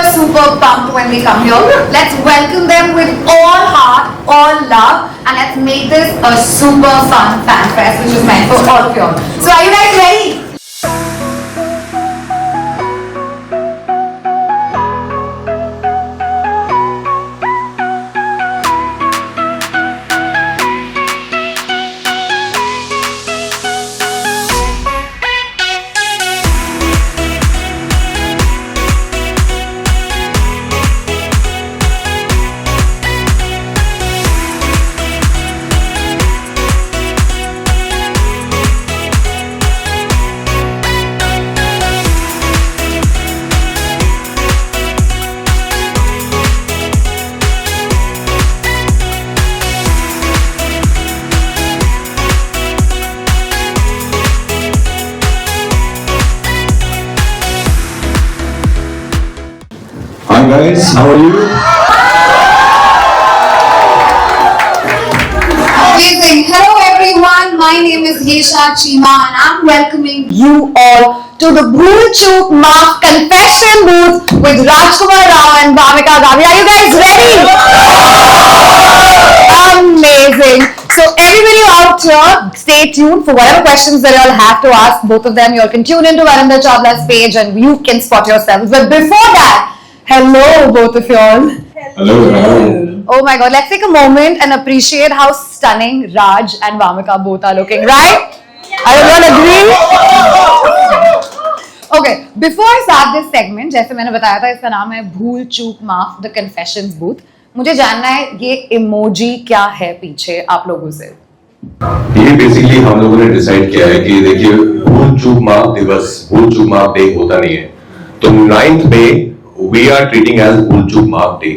super pumped when they come here. Let's welcome them with all heart, all love, and let's make this a super fun fan fest, which is meant for all of you. So are you guys ready? Hi guys, how are you? Amazing. Hello everyone, my name is Yesha Chima and I'm welcoming you all to the Bhool Chook Maaf Confession Booth with Rajkumar Rao and Bhamika Gavi. Are you guys ready? Amazing. So everybody out here, stay tuned for whatever questions that you all have to ask. Both of them, you all can tune into Varinder Chawla's page and you can spot yourselves. But before that, hello both of you all. Hello. Oh my god, let's take a moment and appreciate how stunning Raj and Bhamika both are looking, right? Are you all agree? Okay, before I start this segment, जैसे मैंने बताया था इसका नाम है भूल चूक माफ द कन्फेशंस बूथ. मुझे जानना है ये इमोजी क्या है पीछे आप लोगों से. ये बेसिकली हम लोगों ने डिसाइड किया है कि देखिए भूल चूक माफ दिवस, भूल चूक माफ डे होता नहीं है, तो 9th में we are treating as भूल चूक माफ डे.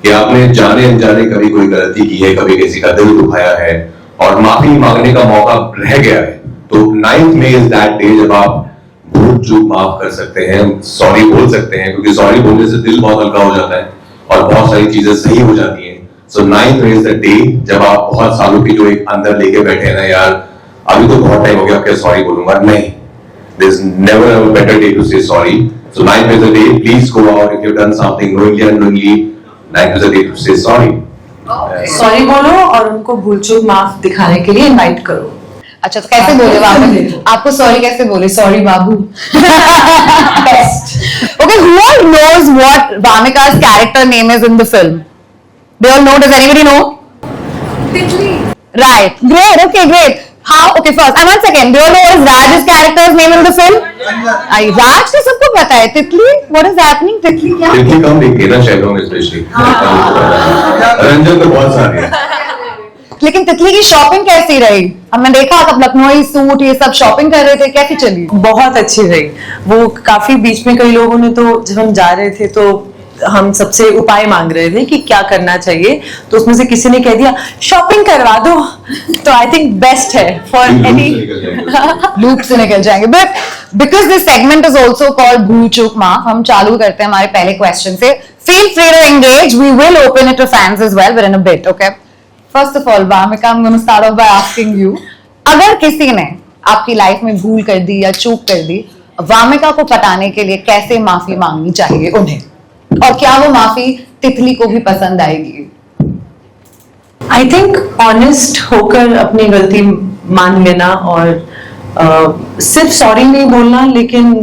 कि आपने जाने अनजाने कभी कोई गलती की है, कभी किसी का दिल दुखाया है और माफी मांगने का मौका रह गया है, तो 9th में इज दैट डे जब आप भूल चूक माफ कर सकते हैं, सॉरी बोल सकते हैं, क्योंकि सॉरी बोलने से दिल बहुत हल्का हो जाता है और बहुत सारी चीजें सही हो जाती हैं. सो 9th में इज द डे जब आप बहुत सालों की जो एक अंदर लेके बैठे हैं ना, यार अभी तो बहुत टाइम हो गया, अब क्या सॉरी बोलूंगा, नहीं, there is never a better day to say sorry. So 9th is the day. Please go out if you've done something knowingly and unknowingly. 9th is the day to say sorry. Sorry बोलो और उनको भूल चूक माफ दिखाने के लिए invite करो. अच्छा, तो कैसे बोले बाबू? आपको सॉरी कैसे बोले? Sorry Babu. Best. Okay, who all knows what Bhamika's character name is in the film? They all know. Does anybody know? Titli. Right. Great. Okay, great. How? Okay, first. And one second. Do you all know what is Raj's character's name in the film? Raj तो सबको पता है. Titli? What is happening? Titli क्या? Titli कम देखिए ना शहरों में specially. Ranjan तो बहुत सारे हैं. लेकिन तितली की शॉपिंग कैसी रही? हमने देखा आप लखनऊ सूट ये सब शॉपिंग कर रहे थे, कैसी चली? बहुत अच्छी रही. वो काफी बीच में कई लोगों ने तो जब हम जा रहे थे तो हम सबसे उपाय मांग रहे थे कि क्या करना चाहिए, तो उसमें से किसी ने कह दिया शॉपिंग करवा दो. तो आई थिंक बेस्ट है फॉर एनी लूप से निकल जाएंगे. But because this segment is also called भूल चूक माफ, हम चालू करते हैं हमारे पहले क्वेश्चन से. Feel free to engage, we will open it to fans as well, but in a bit. Okay, first of all Bhamika, I'm going to start off by asking you, अगर किसी ने आपकी लाइफ में भूल कर दी या चूक कर दी, Bhamika को पटाने के लिए कैसे माफी मांगनी चाहिए उन्हें, और क्या वो माफी तितली को भी पसंद आएगी? आई थिंक ऑनेस्ट होकर अपनी गलती मान लेना और सिर्फ सॉरी नहीं बोलना, लेकिन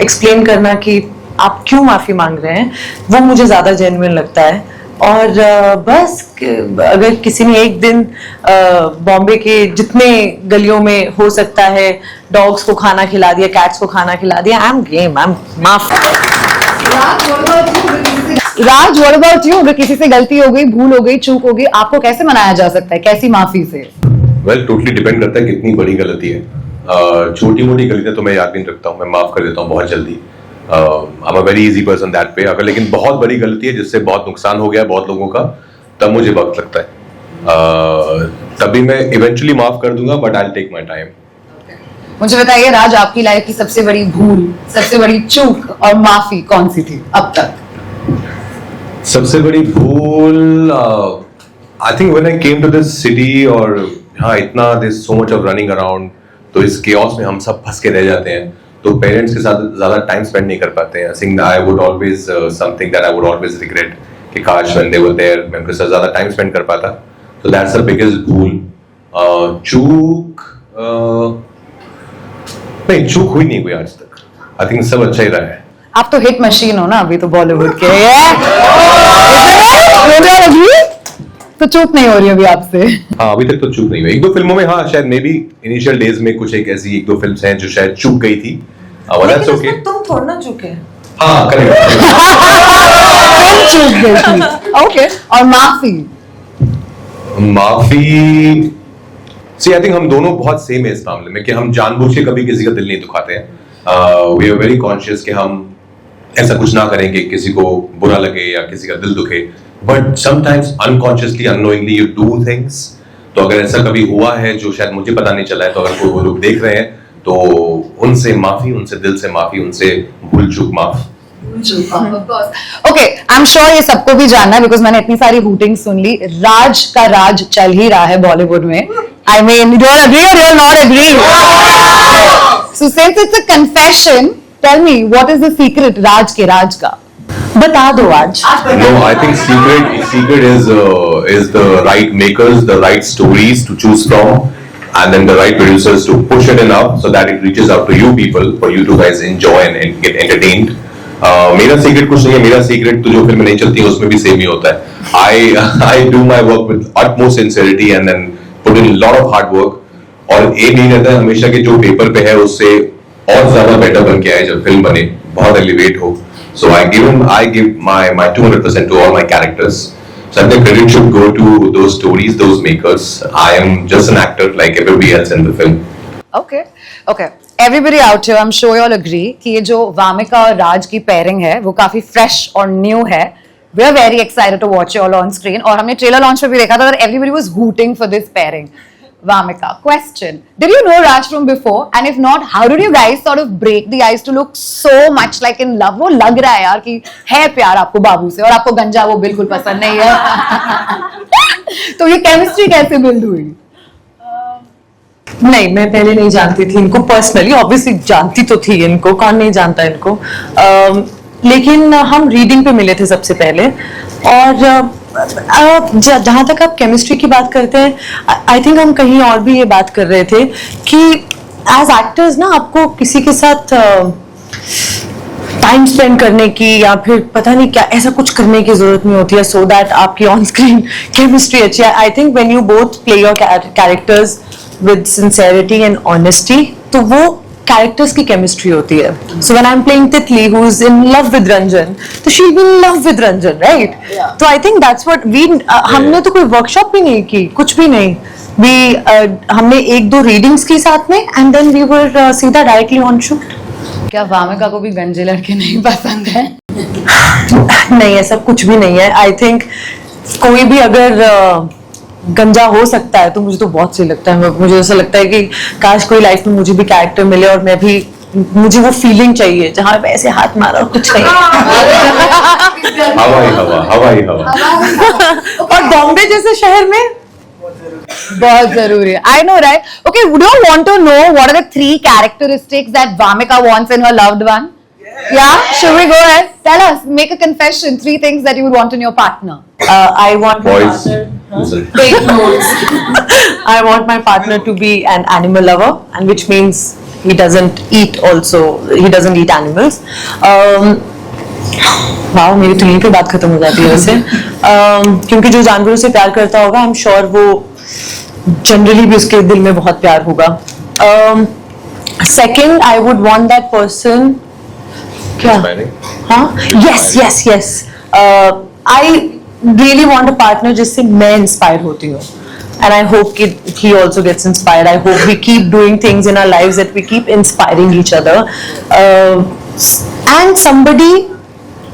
एक्सप्लेन करना कि आप क्यों माफी मांग रहे हैं, वो मुझे ज्यादा जेन्युइन लगता है. और बस अगर किसी ने एक दिन बॉम्बे के जितने गलियों में हो सकता है डॉग्स को खाना खिला दिया, कैट्स को खाना खिला दिया, I am game, I am माफ. राज, व्हाट अबाउट यू? अगर किसी से गलती हो गई, भूल हो गई, चूक हो गई, आपको कैसे मनाया जा सकता है, कैसी माफी से? वेल टोटली डिपेंड करता है कितनी बड़ी गलती है. छोटी मोटी गलतियां तो मैं याद नहीं रखता हूँ, मैं माफ कर देता हूँ बहुत जल्दी. I'm a very easy person that way. अगर लेकिन बहुत बड़ी गलती है जिससे बहुत नुकसान हो गया बहुत लोगों का, तब मुझे वक्त लगता है. तभी मैं इवेंचुअली माफ कर दूंगा, but I will take my time. मुझे बताइए राज, आपकी लाइफ की सबसे बड़ी भूल, सबसे बड़ी चूक और माफी कौन सी थी अब तक? सबसे बड़ी भूल आई think when I came to this city, और हाँ इतना this so much of running around, तो इस केओस में हम सब फंस के रह जाते हैं. तो पेरेंट्स के साथ ज्यादा टाइम स्पेंड नहीं कर पाते हैं. I would always something that I would always regret कि काश व्हेन दे वर देयर मैं उनके साथ ज्यादा टाइम स्पेंड कर पाता. सो दैट्स द बिगेस्ट भूल. चूक नहीं, चूक हुई नहीं कोई आज तक. आई थिंक सब अच्छा ही रहा है. आप तो हिट मशीन हो ना अभी तो बॉलीवुड के. तो चूक नहीं हो रही अभी आपसे. हाँ, अभी तक तो चूक नहीं हुई. एक दो फिल्मों में हाँ शायद मे बी इनिशियल डेज में कुछ एक ऐसी एक दो फिल्म्स हैं जो शायद चूक गई थी. दैट्स लेकिन ओके. उसमें तुम थोड़ा ना चूके. हाँ करेक्ट. फिल्म चूक गई थी. ओके. और माफी. माफी सी आई थिंक हम दोनों बहुत सेम है इस मामले में कि हम जानबूझ के कभी किसी का दिल नहीं दुखाते हैं. वी आर वेरी कॉन्शियस कि हम ऐसा कुछ ना करेंगे किसी को बुरा लगे या किसी का दिल दुखे. But sometimes unconsciously unknowingly you do things. तो अगर ऐसा कभी हुआ है जो शायद मुझे पता नहीं चला है, तो अगर कोई वो लोग देख रहे हैं तो उनसे माफी, उनसे दिल से माफी, उनसे भूल चूक माफ. ओके, आई एम श्योर ये सबको भी जानना है बिकॉज मैंने इतनी सारी हूटिंग सुन ली. राज का राज चल ही रहा है बॉलीवुड में. I mean you are agree और you are not agree. So since it's a confession, tell me what is the secret राज के राज का. बता दो आज. No, I think secret is the right makers, the right stories to choose from, and then the right producers to push it enough so that it reaches out to you people for you to guys enjoy and get entertained. मेरा secret कुछ नहीं है. मेरा secret तो जो film नहीं चलती है उसमें भी सेम ही होता है. I do my work with utmost sincerity and then put in a lot of hard work. और ये नहीं रहता है हमेशा कि जो पेपर पे है उससे और ज्यादा बेटर बन के आए जब फिल्म बने, बहुत एलिवेट हो. So I give my 200% to all my characters. So the credit should go to those stories, those makers. I am just an actor like everybody else in the film. Okay, okay. Everybody out here, I'm sure you all agree कि ये जो वामिका और राज की pairing है वो काफी fresh और new है. We are very excited to watch you all on screen. और हमने ट्रेलर लॉन्च पे भी देखा था that everybody was hooting for this pairing. Vamika, question. Did you know Raj from before? And if not, how did you guys sort of break the ice to look so much like in love? वो लग रहा है यार कि है प्यार आपको बाबू से और आपको गंजा वो बिल्कुल पसंद नहीं है. तो ये केमिस्ट्री कैसे बिल्ड हुई? नहीं, मैं पहले नहीं जानती थी इनको पर्सनली. ऑब्वियसली जानती तो थी इनको, कौन नहीं जानता इनको. लेकिन हम रीडिंग पे मिले थे सबसे पहले. और जहां तक आप केमिस्ट्री की बात करते हैं, आई थिंक हम कहीं और भी ये बात कर रहे थे कि एज एक्टर्स ना आपको किसी के साथ टाइम स्पेंड करने की या फिर पता नहीं क्या ऐसा कुछ करने की जरूरत नहीं होती है सो दैट आपकी ऑन स्क्रीन केमिस्ट्री अच्छी है. I think when you both play your characters with sincerity and honesty, तो वो कैरेक्टर्स की केमिस्ट्री होती है. So when I am playing Titli who is in love with Ranjan, तो she will be in love with Ranjan, right? तो I think that's what we हमने तो कोई वर्कशॉप भी नहीं की, कुछ भी नहीं. हमने एक दो रीडिंग्स की साथ में एंड देन वी वर सीधा डायरेक्टली ऑन शूट. क्या वामिका को भी गंजे लड़के नहीं पसंद है? नहीं, ऐसा कुछ भी नहीं है. आई थिंक कोई भी अगर गंजा हो सकता है तो मुझे तो बहुत सही लगता है. मुझे ऐसा लगता है कि काश कोई लाइफ में मुझे भी कैरेक्टर मिले और मैं भी, मुझे वो फीलिंग चाहिए जहां मैं ऐसे हाथ मारा और कुछ नहीं. हवाई हवा. और बॉम्बे जैसे शहर में बहुत जरूरी है. I know, right? Okay, would you want to know what are the 3 characteristics that Vamika wants in her loved one? Yeah, should we go ahead? Tell us, make a confession. 3 things that you would want in your partner. I want my Boys. partner. Take notes. I want my partner to be an animal lover, and which means he doesn't eat also. He doesn't eat animals. वाह, मेरी तो यहीं पे बात खत्म हो जाती है वैसे. क्योंकि जो जानवरों से प्यार करता होगा, I'm sure वो जनरली भी उसके दिल में बहुत प्यार होगा. Second, I would want that person. क्या? हाँ? Yes. I really want a partner जिससे मैं इंस्पायर होती हूँ. And I hope he also gets inspired. I hope we keep doing things in our lives that we keep inspiring each other. And somebody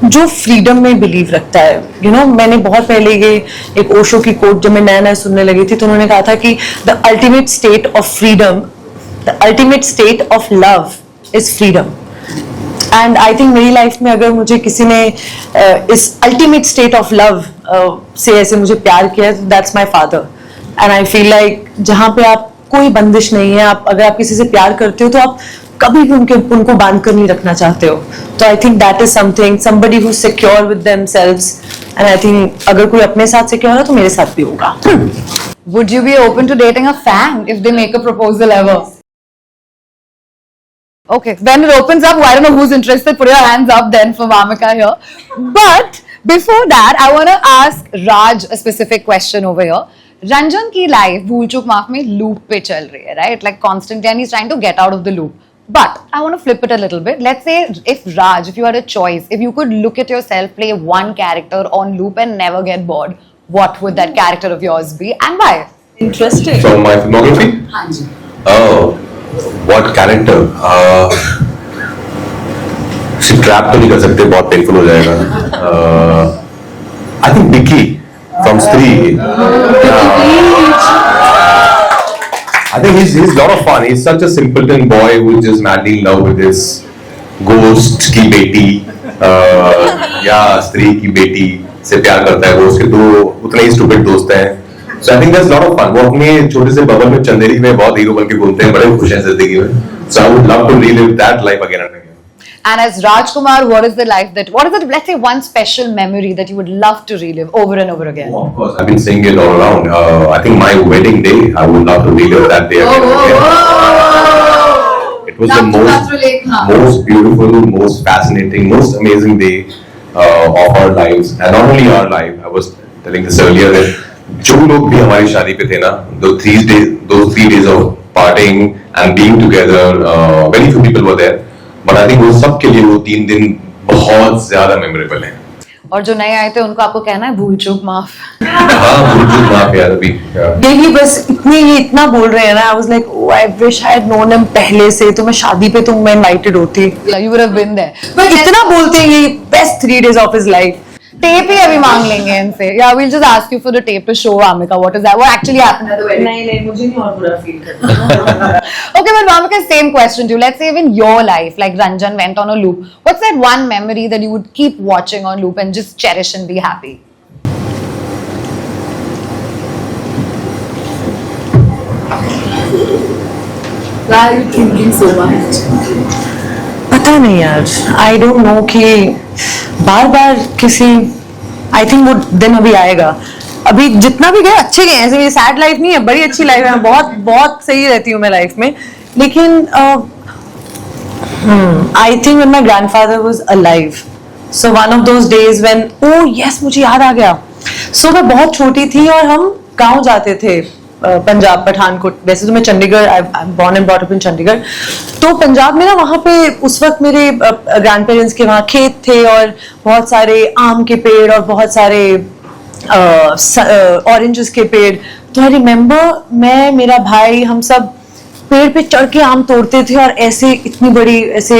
जो freedom में believe रखता है. You know, मैंने बहुत पहले ये एक ओशो की कोट जब मैं नया सुनने लगी थी तो उन्होंने कहा था कि the ultimate state of freedom, the ultimate state of love is freedom. And I think मेरी लाइफ में अगर मुझे किसी ने इस अल्टीमेट स्टेट ऑफ लव से ऐसे मुझे प्यार किया, that's my father. And I feel like जहाँ पे आप कोई बंदिश नहीं है, आप अगर आप किसी से प्यार करते हो तो आप कभी भी उनको बांध कर नहीं रखना चाहते हो. तो I think that is something, somebody who secure with themselves, and I think अगर कोई अपने साथ सिक्योर है तो मेरे साथ भी होगा. Would you be open to dating a fan if they make a proposal ever? Okay, then it opens up. I don't know who's interested. Put your hands up then for Mamika here. But before that, I want to ask Raj a specific question over here. Ranjan की life भूल चूक माफ में loop पे चल रही है, right? Like constantly, and he's trying to get out of the loop. But I want to flip it a little bit. Let's say if Raj, if you had a choice, if you could look at yourself play one character on loop and never get bored, what would that character of yours be and why? Interesting. From my filmography? हाँ जी. Oh, what character? Trap तो नहीं कर सकते, बहुत painful हो जाएगा. I think Vicky from Stree. I think he's a lot of fun. He's such a simpleton boy who is just madly in love with his ghost की बेटी, या स्त्री की बेटी से प्यार करता है. वो उसके दो उतने ही स्टूपिड दोस्त हैं. So I think there's a lot of fun. वो अपने छोटे से बबल में चंदेरी में बहुत हीरो बन के घूमते हैं, बड़े खुश हैं जिंदगी में. So I would love to relive that life again and again. And as Rajkumar, what is the life that, what is it, let's say one special memory that you would love to relive over and over again? Oh, of course, I've been saying it all around. I think my wedding day, I would love to relive that day again and again. It was the most beautiful, most fascinating, most amazing day of our lives. And not only our life, I was telling this earlier that जो लोग भी हमारी शादी पे थे ना, those 3 days of partying and being together, very few people were there. But I think वो सब के लिए वो 3 दिन बहुत ज्यादा मेमोरेबल हैं. और जो नए आए थे उनको आपको कहना है भूल चूक माफ. हाँ, भूल चूक माफ यार अभी. यही बस ये इतना बोल रहे हैं ना. I was like, oh, I wish I had known him पहले से, तो मैं शादी पे मैं इनवाइटेड होती. You would have been there. पर इतना बोलते हैं ये best 3 days of his life. Tape ही अभी मांग लेंगे इनसे. Yeah, we'll just ask you for the tape to show Amika what is that, what actually happened at the wedding. नहीं मुझे नहीं और बुरा फील करना. Okay, but Amika, same question to you. Let's say in your life, like Ranjan went on a loop. What's that one memory that you would keep watching on loop and just cherish and be happy? Why are you thinking so much? पता नहीं यार. I don't know कि बार किसी, I think वो दिन अभी आएगा. अभी जितना भी गए अच्छे गए, ऐसे मेरी सैड लाइफ नहीं है, बड़ी अच्छी लाइफ है. बहुत बहुत सही रहती हूँ मैं लाइफ में. लेकिन आई think when my grandfather was alive, so one of those days when, oh yes मुझे याद आ गया. सो मैं बहुत छोटी थी और हम गांव जाते थे, पंजाब पठानकोट. वैसे तो मैं Chandigarh, I am born and brought up in Chandigarh. तो पंजाब में ना वहाँ पे उस वक्त मेरे ग्रैंड पेरेंट्स के वहाँ खेत थे और बहुत सारे आम के पेड़ और बहुत सारे ऑरेंजेस के पेड़. तो आई रिमेम्बर मैं, मेरा भाई, हम सब पेड़ पे चढ़ के आम तोड़ते थे और ऐसे इतनी बड़ी ऐसे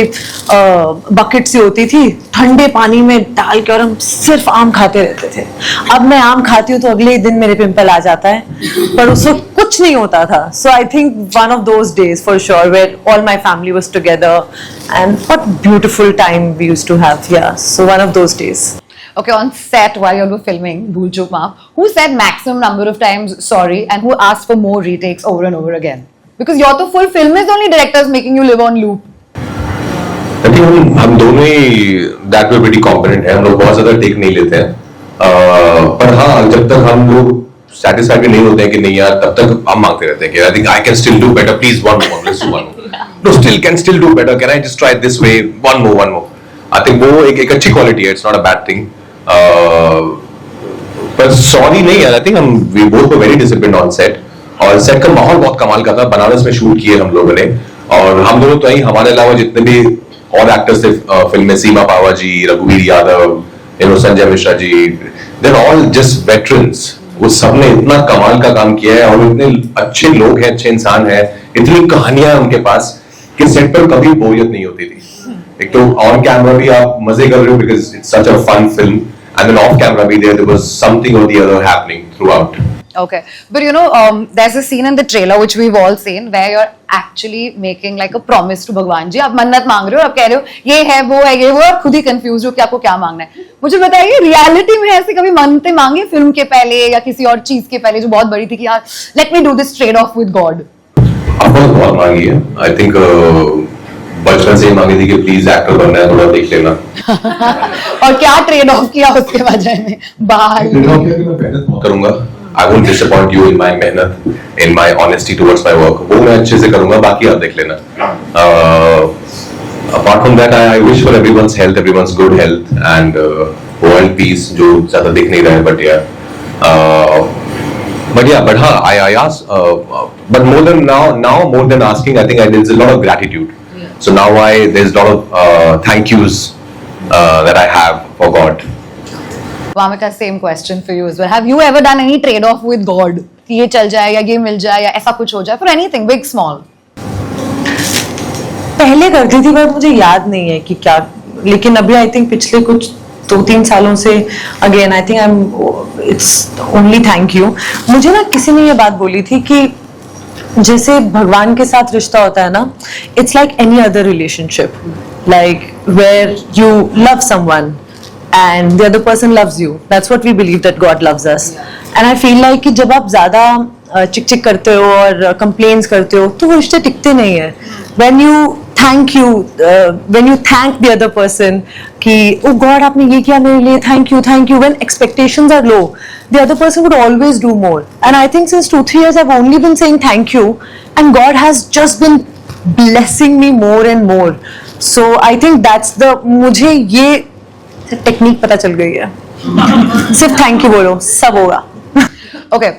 बकेट सी होती थी, ठंडे पानी में डाल के, और हम सिर्फ आम खाते रहते थे. अब मैं आम खाती हूँ तो अगले ही दिन मेरे पिंपल आ जाता है, पर उस वक्त कुछ नहीं होता था. So I think one of those days for sure where all my family was together and what beautiful time we used to have. Yeah so one of those days. Okay, on set while you were filming Bhool Chook Maaf, who said maximum number of times sorry and who asked for more retakes over and over again? Because you're the full film is only directors making you live on loop. I think हम दोनों ही that way pretty competent हैं. हम लोग बहुत ज्यादा take नहीं लेते हैं. पर हाँ, जब तक हम लोग satisfied नहीं होते हैं कि नहीं यार, तब तक हम मांगते रहते हैं कि I think I can still do better. Please one more, let's do one more. No, still do better. Can I just try it this way? One more. I think वो एक अच्छी quality है. It's not a bad thing. पर sorry नहीं यार. I think we both were very disciplined on set. और set का माहौल बहुत कमाल का था. बनारस में शूट किए हम लोगों ने, और हम दोनों तो ही, हमारे अलावा जितने भी और एक्टर्स थे फिल्म में, सीमा Pahwa ji, Raghubir Yadav, Sanjay Mishra ji, they are all just veterans. वो सबने इतना कमाल का काम किया है और इतने अच्छे लोग हैं, अच्छे इंसान हैं, इतनी कहानियां हैं उनके पास कि सेट पर कभी बोरियत नहीं होती थी. एक तो ऑन कैमरा भी आप मजे कर रहे हो because it's such a fun film, and then off camera भी there was something or the other happening throughout. Okay, but you know, there's a scene in the trailer which we've all seen where you're actually making like a promise to भगवान जी. आप मन्नत मांग रहे हो, आप कह रहे हो ये है वो है ये वो, आप खुद ही कंफ्यूज हो कि आपको क्या मांगना है. मुझे बताइए, रियलिटी में ऐसे कभी मन्नतें मांगी फिल्म के पहले या किसी और चीज के पहले जो बहुत बड़ी थी कि यार let me do this trade off with God? बहुत मांगी है. आई थिंक बचपन से ही मांगी थी कि प्लीज एक्टर बनना है, थोड़ा देख लेना। और क्या ट्रेड ऑफ किया उसके वजह में बाहर? मेहनत करूंगा, I won't disappoint you in my मेहनत, in my honesty towards my work, वो मैं अच्छे से करूंगा, बाकी आप देख लेना। Apart from that, I wish for everyone's health, everyone's good health, and world peace. जो ज़्यादा दिख नहीं रहा है, but I ask, but more than more than asking, I think there's a lot of gratitude. So now there's a lot of thank yous that I have for God. Vamika, same question for you as well. Have you ever done any trade-off with God? कि ये चल जाए या ये मिल जाए या ऐसा कुछ हो जाए, for anything, big, small? पहले करती थी पर मुझे याद नहीं है कि क्या, लेकिन अभी आई थिंक पिछले कुछ 2-3 सालों से again I think it's only thank you. मुझे ना किसी ने ये बात बोली थी कि जैसे भगवान के साथ रिश्ता होता है ना, it's like any other relationship, like where you love someone and the other person loves you. That's what we believe, that God loves us. And I feel like कि जब आप ज़्यादा चिक चिक करते हो और complaints करते हो तो वो रिश्ते टिकते नहीं है। When you thank the other person कि oh God आपने ये किया मेरे लिए, thank you, when expectations are low, the other person would always do more. And I think since 2-3 years I've only been saying thank you, and God has just been blessing me more and more. So I think that's मुझे ये technique पता चल गई है। सिर्फ thank you बोलो, सब होगा। Okay,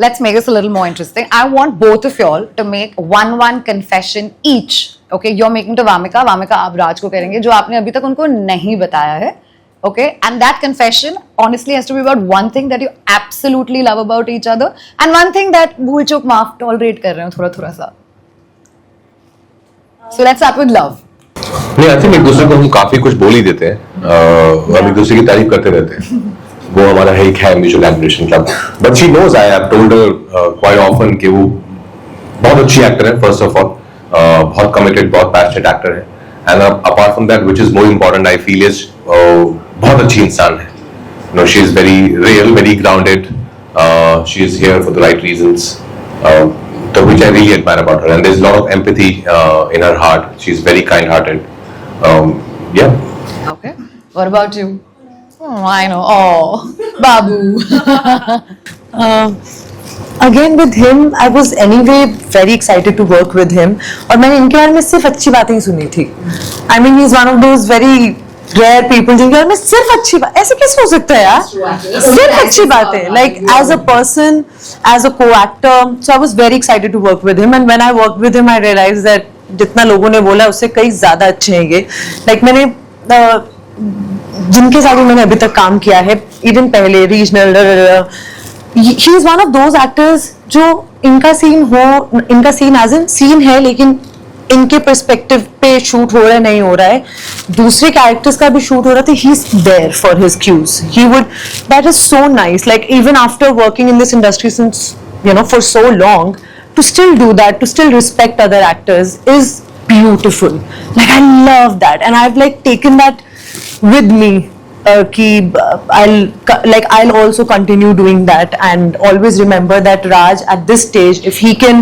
let's make this a little more interesting. I want both of y'all to make one confession each. Okay, you're making to Vamika, Vamika आप राज को करेंगे जो आपने अभी तक उनको नहीं बताया है. Okay, and that confession honestly has to be about one thing that you absolutely love about each other and one thing that भूल चूक माफ tolerate कर रहे हो थोड़ा सा. So let's start with love. नहीं, आई थिंक एक दूसरे को हम काफी कुछ बोल ही देते हैं, हम एक दूसरे की तारीफ करते रहते हैं, वो हमारा एक है mutual admiration club. But she knows I have told her quite often कि वो बहुत अच्छी एक्टर है, फर्स्ट ऑफ ऑल बहुत कमिटेड, बहुत पैशनेट एक्टर है, and apart from that which is more important I feel is बहुत अच्छी इंसान है। No, she is very real, very grounded, she is here for the right reasons, which I really admire about her, and there's a lot of empathy in her heart. She's very kind-hearted. Yeah. Okay. What about you? Oh, I know. Oh, Babu. Again with him, I was anyway very excited to work with him. और मैंने इनके बारे में सिर्फ अच्छी बातें ही सुनी थी. I mean, he's one of those very rare people जिनके बारे में सिर्फ अच्छी बात, ऐसे कैसे हो सकता है यार? सिर्फ अच्छी बातें. Like as a person, as a co-actor, so I was very excited to work with him. And when I worked with him, I realized that जितना लोगों ने बोला उससे कई ज्यादा अच्छे हैं ये. Like मैंने जिनके साथ भी मैंने अभी तक काम किया है, even पहले regional, he is one of those actors जो इनका सीन एज इन सीन है, लेकिन इनके पर्सपेक्टिव पे शूट हो रहा है, नहीं हो रहा है, दूसरे कैरेक्टर्स का भी शूट हो रहा था, he is there for his cues, he would, that is so nice. Like even after working in this industry since for so long, to still do that, to still respect other actors is beautiful. Like I love that, and I've like taken that with me. I'll also continue doing that, and always remember that Raj at this stage, if he can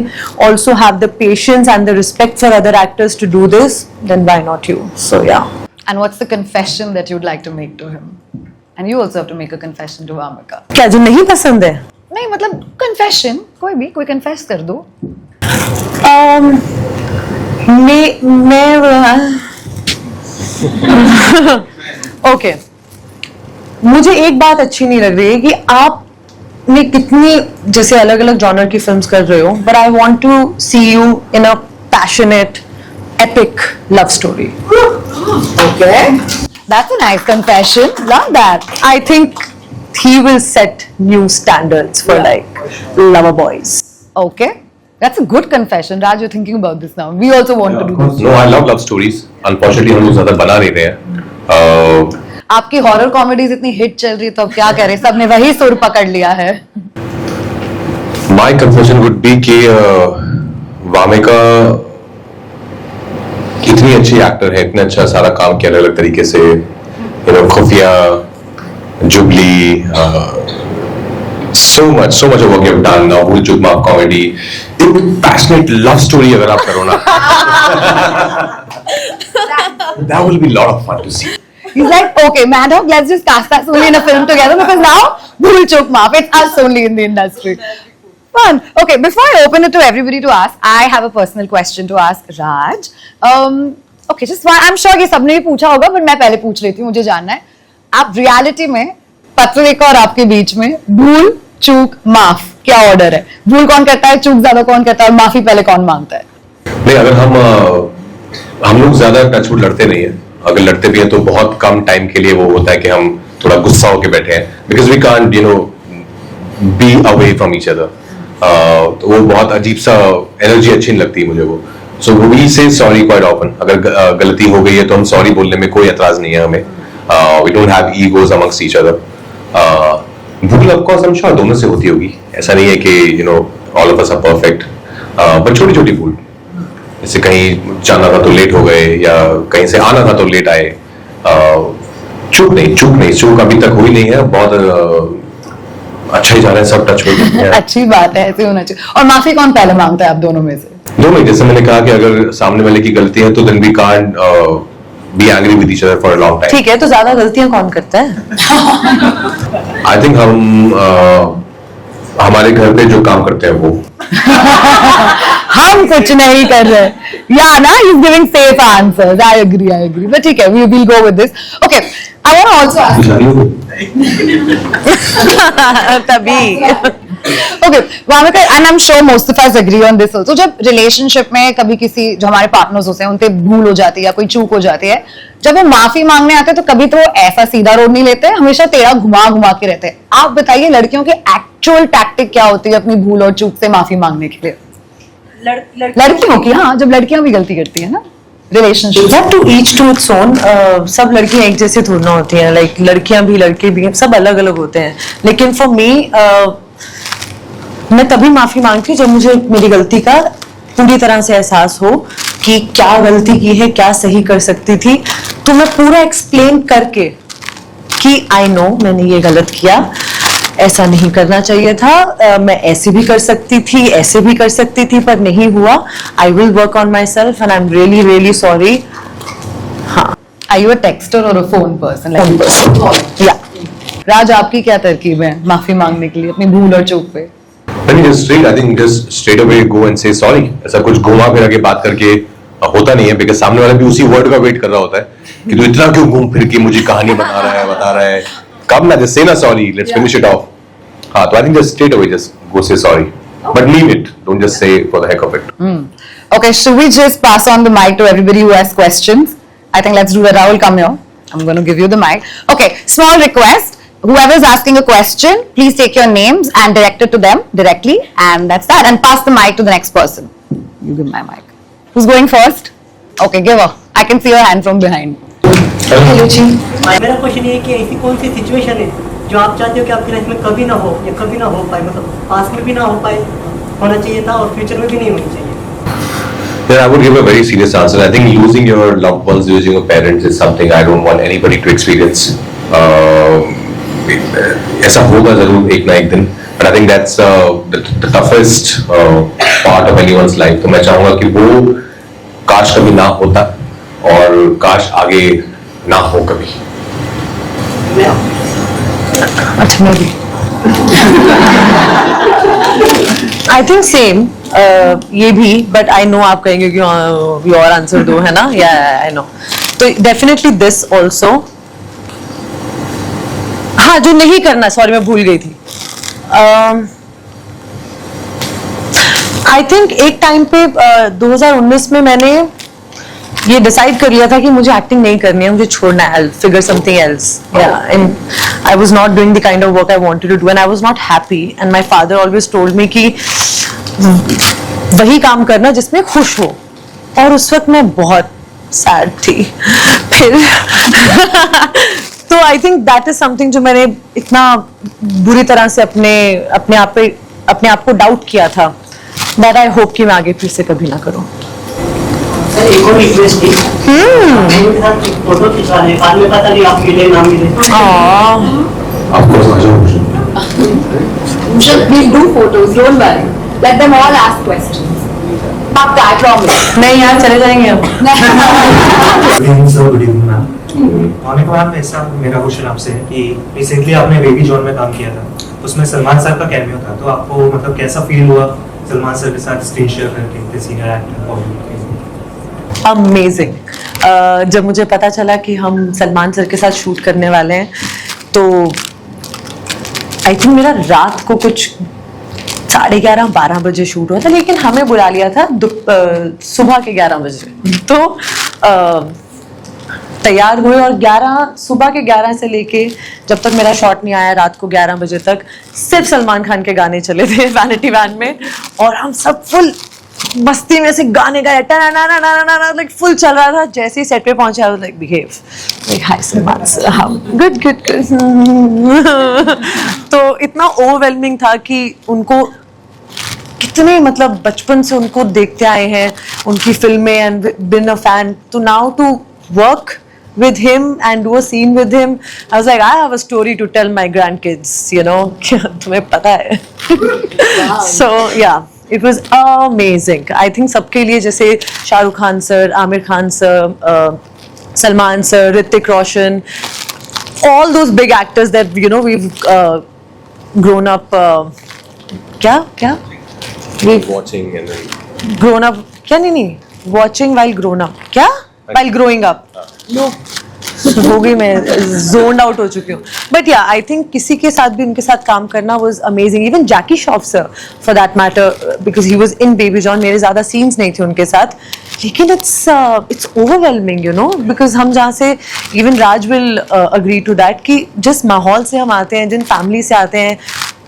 also have the patience and the respect for other actors to do this, then why not you? So yeah. And what's the confession that you'd like to make to him? And you also have to make a confession to Vamika. क्या जो नहीं पसंद है? नहीं, मतलब confession, कोई confess कर दो. Okay. मुझे एक बात अच्छी नहीं लग रही है कि आपने कितनी जैसे अलग अलग जॉनर की फिल्म्स कर रहे हो, but I want to see you in a passionate epic love story. Okay, that's a nice confession. Love that. I think he will set new standards for like lover boys. Okay, that's a good confession. Raj, you're thinking about this now. We also want to do this. No, I love love stories. Unfortunately, हम लोग ज़्यादा बना नहीं रहे हैं. आपकी horror comedies इतनी hit चल रही है तो अब क्या करें, सबने वही सुर पकड़ लिया है. My confession would be कि वामिका इतनी अच्छी एक्टर है, इतना अच्छा सारा काम किया अलग तरीके से, खुफिया, jubilee, so much of work you have done now, भूल चूक माफ कॉमेडी, एक पैशनेट लव स्टोरी अगर आप करो ना That will be a lot of fun to see. He's like, okay, Madhok, let's just cast us only in a film together because now Bhool Chuk Maaf, it's us only in the industry. Fun. Okay, before I open it to everybody to ask, I have a personal question to ask Raj. Okay, just one. I'm sure ये सबने भी पूछा होगा, but मैं पहले पूछ लेती हूँ, मुझे जानना है. आप रियलिटी में पत्रलेखा और आपके बीच में भूल चूक माफ क्या ऑर्डर है? भूल कौन करता है, चूक ज्यादा कौन करता है, और माफी पहले कौन मांगता है? नहीं, अगर हम लोग ज्यादा टचवुड लड़ते नहीं है. अगर लड़ते भी हैं तो बहुत कम टाइम के लिए वो होता है कि हम थोड़ा गुस्सा होके बैठे हैं, because we can't be away from each other. तो वो बहुत अजीब सा एनर्जी अच्छी नहीं लगती मुझे वो. सो वी से सॉरी क्वाइट ऑफन. अगर गलती हो गई है तो हम सॉरी बोलने में कोई एतराज नहीं है हमें. We don't have egos amongst each other. भूल of course I am sure दोनों से होती होगी. ऐसा नहीं है कि all of us are perfect, but छोटी छोटी भूल, जैसे कहीं जाना था तो लेट हो गए, या कहीं से आना था तो लेट आए. चूक नहीं, अभी तक हुई नहीं है. बहुत अच्छा ही जा रहा है सब. टच में अच्छी बात है, ऐसे होना चाहिए. और माफी कौन पहले मांगता है आप दोनों में से? दोनों. जैसे मैंने कहा कि अगर सामने वाले की गलती है तो then we can't be angry with each other for a long time. ठीक है, तो ज्यादा गलतियां कौन करता है? आई थिंक हमारे घर पे जो काम करते हैं वो. हम कुछ नहीं कर रहे. या ना, he's giving safe answers. I agree. But ठीक है, we will go with this. Okay, I want to also ask. तभी. Okay, Vamika, and I'm sure most of us agree on this also. जब रिलेशनशिप में कभी किसी जो हमारे partners होते हैं उनसे भूल हो जाती है या कोई चूक हो जाती है, जब वो माफी मांगने आते हैं तो कभी तो वो ऐसा सीधा रोड नहीं लेते, हमेशा तेरा घुमा के रहते हैं. आप बताइए लड़कियों की एक्चुअल टैक्टिक क्या होती है अपनी भूल और चूक से माफी मांगने के लिए? लड़कियों की, हाँ, जब लड़कियां भी गलती करती है ना relationship. To each to its own. सब लड़कियां एक जैसे थोड़ी ना होती हैं. लाइक लड़कियां भी लड़के भी सब अलग अलग होते हैं. लेकिन फॉर मी, मैं तभी माफी मांगती हूँ जब मुझे मेरी गलती का पूरी तरह से एहसास हो कि क्या गलती की है, क्या सही कर सकती थी. तो मैं पूरा एक्सप्लेन करके कि आई नो मैंने ये गलत किया, ऐसा नहीं करना चाहिए था, मैं ऐसे भी कर सकती थी, ऐसे भी कर सकती थी, पर नहीं हुआ. I will work on my self and I am really really sorry. हाँ. Are you a texter or a phone person? Phone person. Yeah. राज, आपकी क्या तरकीब है माफी मांगने के लिए अपनी भूल और चूक पे? I think just straight away go and say sorry. ऐसा कुछ घुमा फिरा के बात करके होता नहीं है, बिकॉज सामने वाला भी उसी वर्ड का वेट कर रहा होता है कि तू इतना क्यों घूम फिर के मुझे कहानी बता रहा है. कब ना, just say ना sorry, let's finish it off. हाँ, तो I think just straight away just go say sorry, but leave it. Don't just say for the heck of it. Okay, should we just pass on the mic to everybody who has questions? I think let's do that. Rahul, come here. I'm going to give you the mic. Okay, small request. Whoever is asking a question, please take your names and direct it to them directly, and that's that. And pass the mic to the next person. You give my mic. Who's going first? Okay, give her. I can see her hand from behind. Hello, Chi. मेरा question ये है कि ऐसी कौन सी situation है जो आप चाहते हो कि आपकी लाइफ में कभी ना हो या कभी ना हो पाए, मतलब पास्ट में भी ना हो पाए, होना चाहिए था और फ्यूचर में भी नहीं होनी चाहिए? Yeah, I would give a very serious answer. I think losing your loved ones, losing your parents is something I don't want anybody to experience. ऐसा होगा जरूर एक ना एक दिन, but I think that's the toughest part of anyone's life. तो मैं चाहूँगा कि वो काश कभी ना होता और काश आगे ना हो कभी. अच्छा, मैं भी. I think same. ये भी, बट आई नो आप कहेंगे कि योर आंसर दो, है ना? या आई नो. तो डेफिनेटली दिस ऑल्सो. हाँ, जो नहीं करना, सॉरी मैं भूल गई थी. आई थिंक एक टाइम पे 2019 में मैंने ये डिसाइड कर लिया था कि मुझे एक्टिंग नहीं करनी है, मुझे छोड़ना है. I'll figure something else. Yeah, and I was not doing the kind of work I wanted to do, and I was not happy. And my father always told me कि वही काम करना जिसमें खुश हो. और उस वक्त मैं बहुत सैड थी. फिर तो I think that is something जो मैंने इतना बुरी तरह से अपने आप को डाउट किया था, दैट आई होप कि मैं आगे फिर से कभी ना करूं. एक और रिक्वेस्ट थी, मेरे साथ फोटो खिंचवा ले, बाद में पता नहीं आप मिले ना मिले. आपको We'll do photos, don't worry. Let them all ask questions. पक्का, I promise. नहीं यार चले जाएंगे हम। Good evening sir, good evening ma'am. Monica ma'am, ऐसा मेरा क्वेश्चन आपसे है कि रिसेंटली आपने बेबी जॉन में काम किया था, उसमें सलमान सर का कैमियो था, तो आपको मतलब कैसा फील हुआ सलमान सर के साथ स्क्रीन शेयर करके, सीनियर एक्टर? अमेजिंग। जब मुझे पता चला कि हम सलमान सर के साथ शूट करने वाले हैं तो आई थिंक मेरा रात को कुछ 11:30-12 बजे शूट हुआ था, लेकिन हमें बुला लिया था सुबह के 11 बजे। तो तैयार हुए और सुबह के 11 से लेके जब तक मेरा शॉट नहीं आया रात को 11 बजे तक सिर्फ सलमान खान के गाने चले थे वैनिटी वैन में, और हम सब फुल मस्ती में से गाने गाए, लाइक फुल चल रहा था। जैसे ही सेट पे पहुंचे I was like behave like hi Salman sir, how good good तो इतना ओवरवेलमिंग था कि उनको कितने मतलब बचपन से उनको देखते आए हैं उनकी फिल्में एंड बिन अ फैन, तो now to work with him and do a scene with him, I was like, I have a story to tell my grandkids, you know. तुम्हें पता है. So yeah, it was amazing. I think सबके लिए जैसे Shahrukh Khan sir, Aamir Khan sir, Salman sir, Hrithik Roshan, all those big actors that you know we've grown up. क्या? We've watching and then grown up. क्या नहीं watching while grown up. क्या? While growing up. No. हो गई, मैं zoned out हो चुकी हूँ. But yeah, I think किसी के साथ भी उनके साथ काम करना was amazing. Even Jackie Shroff sir, for that matter, because he was in Baby John. मेरे ज़्यादा scenes नहीं थे उनके साथ, लेकिन it's overwhelming, you know, because हम जहाँ से even Raj will agree to that कि जिस माहौल से हम आते हैं, जिन फैमिली से आते हैं,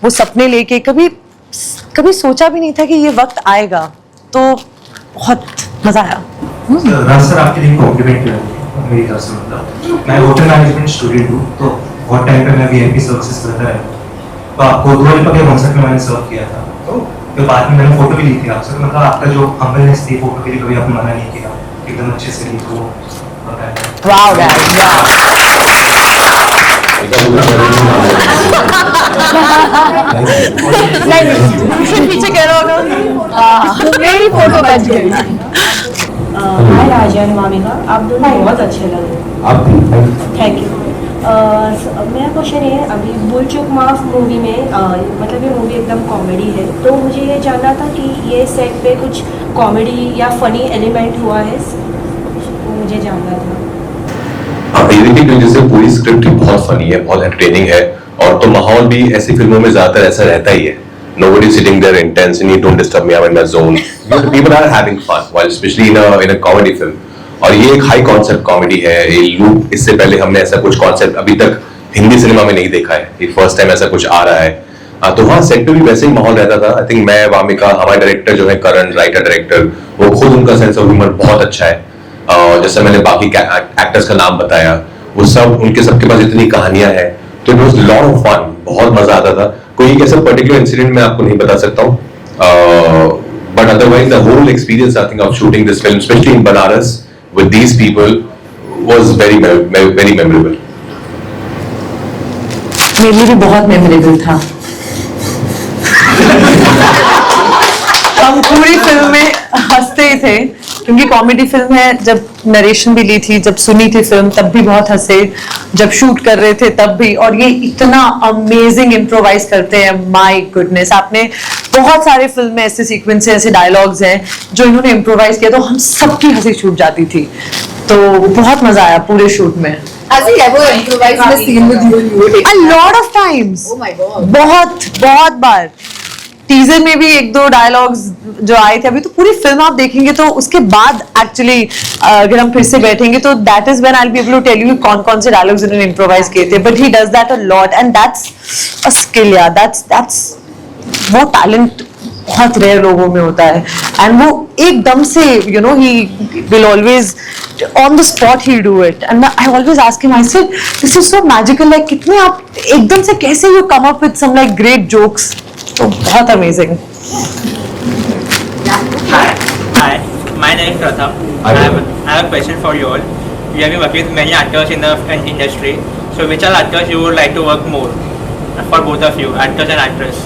वो सपने लेके कभी सोचा भी नहीं था कि ये वक्त आएगा, तो बहुत मजा आया। राज सर, आपके लिए कॉम्प्लीमेंट है मेरी तरफ से। मतलब मैं होटल मैनेजमेंट स्टूडेंट हूँ, तो बहुत टाइम पे मैं वीआईपी सर्विसेज करता है, तो आपको दुआलिपा के कॉन्सर्ट में मैंने सर्व किया था, तो बाद में मैंने फोटो भी ली थी आपसे, तो मतलब आपका जो हम्बलनेस थी फोटो के लिए कभी आपने मना नहीं किया, एकदम अच्छे से ली, तो वाओ गाइस, पीछे कह रहा होगा मेरी फोटो बच गई। हाय राजा एंड मामिका, आप दोनों बहुत अच्छे लगे। Thank you. मेरा क्वेश्चन ये है, अभी भूल चूक माफ मूवी में मतलब ये मूवी एकदम कॉमेडी है, तो मुझे ये जानना था कि ये सेट पे कुछ कॉमेडी या फनी एलिमेंट हुआ है, मुझे जानना था। बेसिकली जैसे पूरी स्क्रिप्ट ही बहुत फनी है, बहुत एंटरटेनिंग है, और तो माहौल भी ऐसी फिल्मों में ज्यादातर ऐसा रहता ही है. Nobody sitting there intense and you don't disturb me, I'm in my zone. People are having fun, while especially in a comedy film. और ये एक हाई कॉन्सेप्ट कॉमेडी है. ये लूप, इससे पहले हमने ऐसा कुछ कॉन्सेप्ट अभी तक हिंदी सिनेमा में नहीं देखा है. ये फर्स्ट टाइम ऐसा कुछ आ रहा है. तो हाँ, सेट पे भी वैसे ही माहौल रहता था. आई थिंक मैं, वामिका, हमारे डायरेक्टर जो है करण, राइटर डायरेक्टर, वो खुद उनका सेंस ऑफ ह्यूमर बहुत अच्छा है. जैसे मैंने बाकी एक्टर्स का नाम बताया, वो सब, उनके सबके पास इतनी कहानियां हैं, तो it was lot of fun. बहुत मजा आता था. कोई एक ऐसा पर्टिकुलर इंसिडेंट मैं आपको नहीं बता सकता हूँ, but otherwise the whole experience I think of shooting this film, specially in Banaras with these people, was very very memorable. मेरे लिए भी बहुत मेमोरेबल था. हम पूरी फिल्म में हंसते ही थे, क्योंकि कॉमेडी फिल्म है. जब नरेशन भी ली थी, जब सुनी थी फिल्म, तब भी बहुत हंसे. जब शूट कर रहे थे तब भी. और ये इतना अमेजिंग इम्प्रोवाइज करते हैं, माय गुडनेस. आपने बहुत सारे फिल्म में ऐसे सीक्वेंस हैं, ऐसे डायलॉग्स हैं जो इन्होंने इम्प्रोवाइज किया, तो हम सबकी हंसी छूट जाती थी. तो बहुत मजा आया पूरे शूट में. Has he ever improvised in a scene with you and you were taking? A lot of times. Oh my God. बहुत बार. टीजर में भी एक दो डायलॉग्स जो आए थे. अभी तो पूरी फिल्म आप देखेंगे तो उसके बाद एक्चुअली अगर हम फिर से बैठेंगे तो that is when I will be able to tell you कौन कौन से डायलॉग्स इन्होंने इम्प्रोवाइज किए थे. But he does that a lot and that's a skill. Yeah that's वो टैलेंट बहुत रेयर लोगों में होता है. एंड वो एकदम से you know he will always on the spot he do it. And I always ask him, I said this is so magical, like कितने आप एकदम से कैसे you come up with some like great jokes. तो बहुत amazing. Hi, my name is Pratham. I have a question for you all. You have been working with many actors in the industry. So which are actors you would like to work more? For both of you, actors and actress.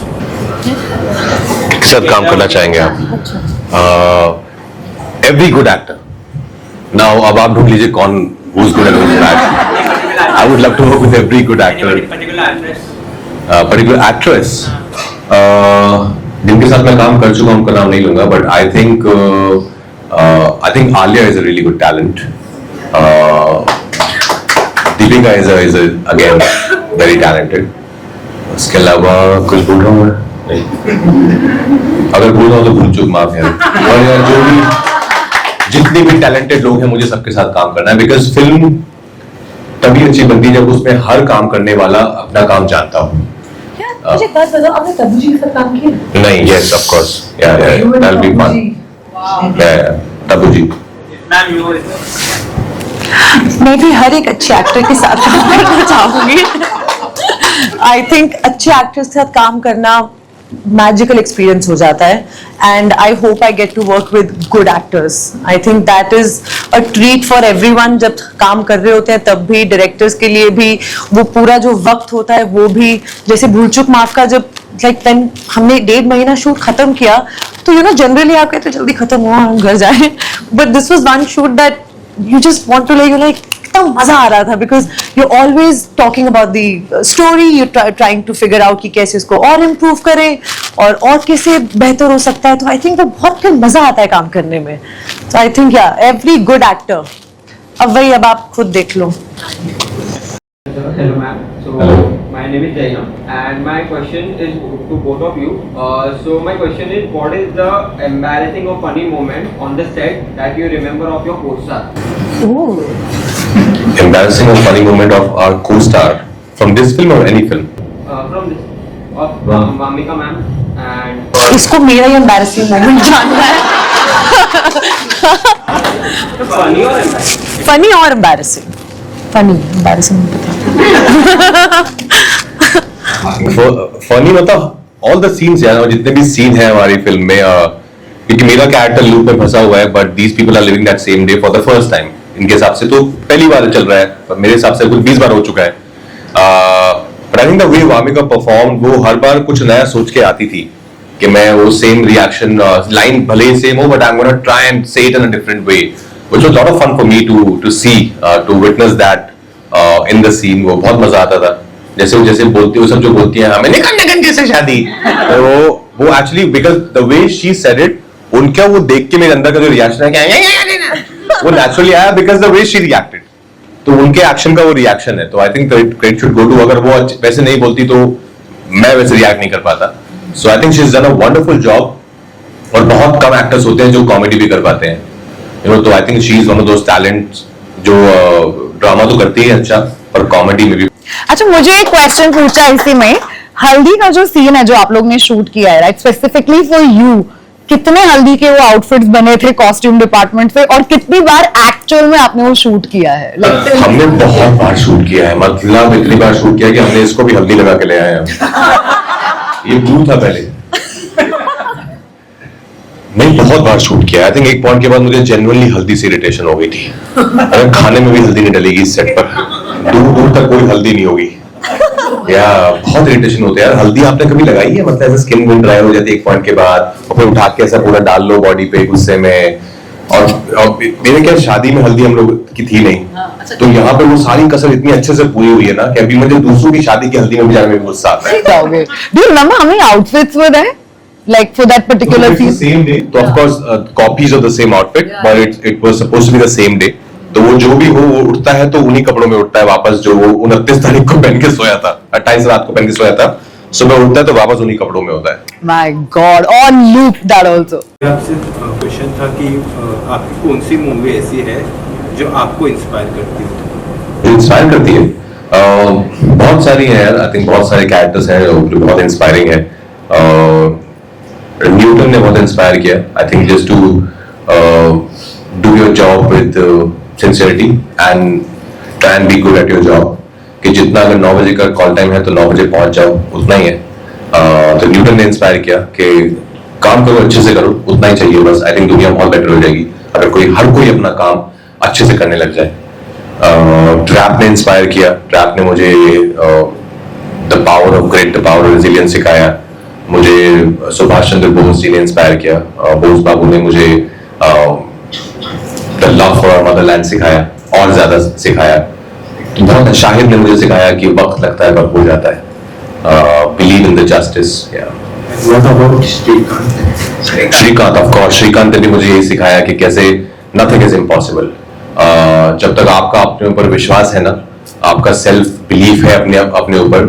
किसके साथ काम करना चाहेंगे आप? every good actor. Now, अब आप ढूंढ लीजिए कौन who's good and who's bad. I would love to work with every good actor. Any particular actress? Particular actress. जिनके साथ मैं काम कर चुका हूं उनका नाम नहीं लूंगा, but I think Alia is a really good talent. Deepika is again very talented. उसके अलावा कुछ बोल रहा हूँ मैं? नहीं। अगर बोल रहा हूँ तो भूल चूक माफ है। और यार जो भी जितने भी टैलेंटेड लोग हैं मुझे सबके साथ काम करना है, बिकॉज फिल्म तभी अच्छी बनती है जब उसमें हर काम करने वाला अपना काम जानता हो। मुझे एक बात बताओ, आपने तब्बू जी के साथ काम किया? नहीं, यस ऑफ कोर्स, या that'll be fun. Tabu ji. Ma'am, you. मैं भी हर एक अच्छे एक्टर के साथ काम करना चाहूंगी। आई थिंक अच्छे एक्टर्स के साथ काम करना मैजिकल एक्सपीरियंस हो जाता है, and I hope I get to work with good actors. I think that is a treat for everyone. जब काम कर रहे होते हैं तब भी, डायरेक्टर्स के लिए भी वो पूरा जो वक्त होता है वो भी, जैसे भूल चूक माफ का जब लाइक हमने 1.5 महीना शूट खत्म किया तो जनरली आप कहते जल्दी खत्म हुआ हम घर जाए, but this was one shoot that you just want to like कितना मजा आ रहा था, because you're always talking about the story, you're trying to figure out कि कैसे इसको और improve करें और कैसे बेहतर हो सकता है. तो I think वो बहुत फिर मजा आता है काम करने में. So I think yeah, every good actor. अब आप खुद देख लो. Hello ma'am. So Hello. my name is Jaina and my question is to both of you. So my question is, what is the embarrassing or funny moment on the set that you remember of your co-star? Embarrassing or funny moment of our co-star from this film or any film? From this of Mamika ma'am and इसको मेरा ही embarrassing moment जानना है. funny or embarrassing? Funny और embarrassing. Funny, embarrassing नहीं पता. Funny मतलब all the scenes यार, जितने भी सीन है हमारी फिल्म में, क्योंकि मेरा कैरेक्टर लूप में फंसा हुआ है, but these people are living that same day for the first time. इनके हिसाब से तो पहली बार चल रहा है, पर मेरे हिसाब से कुछ 20 बार हो चुका है. But I think the way Wamiqa perform, वो हर बार कुछ नया सोच के आती थी कि मैं वो सेम रिएक्शन लाइन भले ही सेम हो, but I am gonna try and say it in a different way, which was lot of fun for me to see, to witness that in the scene. वो बहुत मजा आता था. जैसे बोलती वो सब जो बोलती है हमें निकन कैसे शादी, वो actually because the way she said it, उनका वो देख के मेरे अंदर का जो रिएक्शन है क्या वो नेचुरली आया because the way she reacted. तो उनके एक्शन का वो रिएक्शन है. तो I think credit should go to, अगर वो वैसे नहीं बोलती तो मैं वैसे रिएक्ट नहीं कर पाता. So I think she is done a wonderful job. और बहुत कम एक्टर्स होते हैं जो कॉमेडी भी कर पाते हैं, तो I think she is one of those talents जो ड्रामा तो करती है अच्छा, पर कॉमेडी में भी. अच्छा, मुझे एक क्वेश्चन पूछा इसी में, हल्दी का जो सीन है जो आप लोग ने शूट किया है, राइट, स्पेसिफिकली फॉर यू, कितने हल्दी के वो आउटफिट्स बने थे कॉस्ट्यूम डिपार्टमेंट से, और कितनी बार एक्चुअल में आपने वो शूट किया है? हमने बहुत बार शूट किया है, मतलब इतनी बार शूट किया कि हमने इसको भी हल्दी लगा के ले आए हैं. ये ब्लू था पहले. नहीं, बहुत बार शूट किया. आई थिंक एक पॉइंट के बाद मुझे जेन्युइनली हल्दी से इरिटेशन हो गई थी. अगर खाने में भी हल्दी नहीं डलेगी इस सेट पर, दूर दूर तक कोई हल्दी नहीं होगी. या बहुत इरिटेशन होते हैं यार. हल्दी आपने कभी लगाई है? मतलब ऐसे स्किन विन ड्राई हो जाती है एक पॉइंट के बाद, और फिर उठा के ऐसा पूरा डाल लो बॉडी पे गुस्से में. और मेरे क्या शादी में हल्दी हम लोग की थी नहीं, तो यहाँ पे वो सारी कसर इतनी अच्छे से पूरी हुई है ना कि अभी मुझे दूसरों की शादी की हल्दी में भी जाने में गुस्सा आता है. Do you remember how many outfits were there? Like for that particular So it's the same day. So of course copies of the same outfit, but it was supposed to be the same day. तो वो जो भी हो वो उठता है तो उन्हीं कपड़ों में उठता है वापस, जो वो 29 तारीख को पहन के सोया था, 28 रात को पहन के सोया था, सुबह उठता है तो वापस उन्हीं कपड़ों में होता है. My God, on loop that also. आपसे क्वेश्चन था कि आपकी कौन सी मूवी ऐसी है जो आपको इंस्पायर करती है? इंस्पायर करती है बहुत सारी है यार. आई थिंक बहुत सारे कैरेक्टर्स हैं जो बहुत इंस्पायरिंग है. न्यूटन ने बहुत इंस्पायर किया. I think just to do your job with sincerity and try and be good at your job. कि जितना अगर 9 बजे का कॉल टाइम है तो 9 बजे पहुंच जाओ, उतना ही है. तो न्यूटन ने इंस्पायर किया कि काम करो, अच्छे से करो, उतना ही चाहिए बस. आई थिंक दुनिया बहुत बेटर हो जाएगी अगर हर कोई अपना काम अच्छे से करने लग जाए. ट्रैप ने इंस्पायर किया. ट्रैप ने मुझे the power of grit, the power of resilience सिखाया. मुझे सुभाष चंद्र बोस जी ने इंस्पायर किया. बोस बाबू ने मुझे the love for our motherland सिखाया, और ज्यादा सिखाया। बहुत शाहिद ने मुझे सिखाया कि वक्त लगता है पर हो जाता है, believe in the justice. What about Srikanth? Srikanth, of course Srikanth ने भी मुझे ये सिखाया कि कैसे नथिंग इज इम्पॉसिबल। जब तक आपका अपने ऊपर विश्वास है ना, आपका सेल्फ बिलीफ है अपने ऊपर,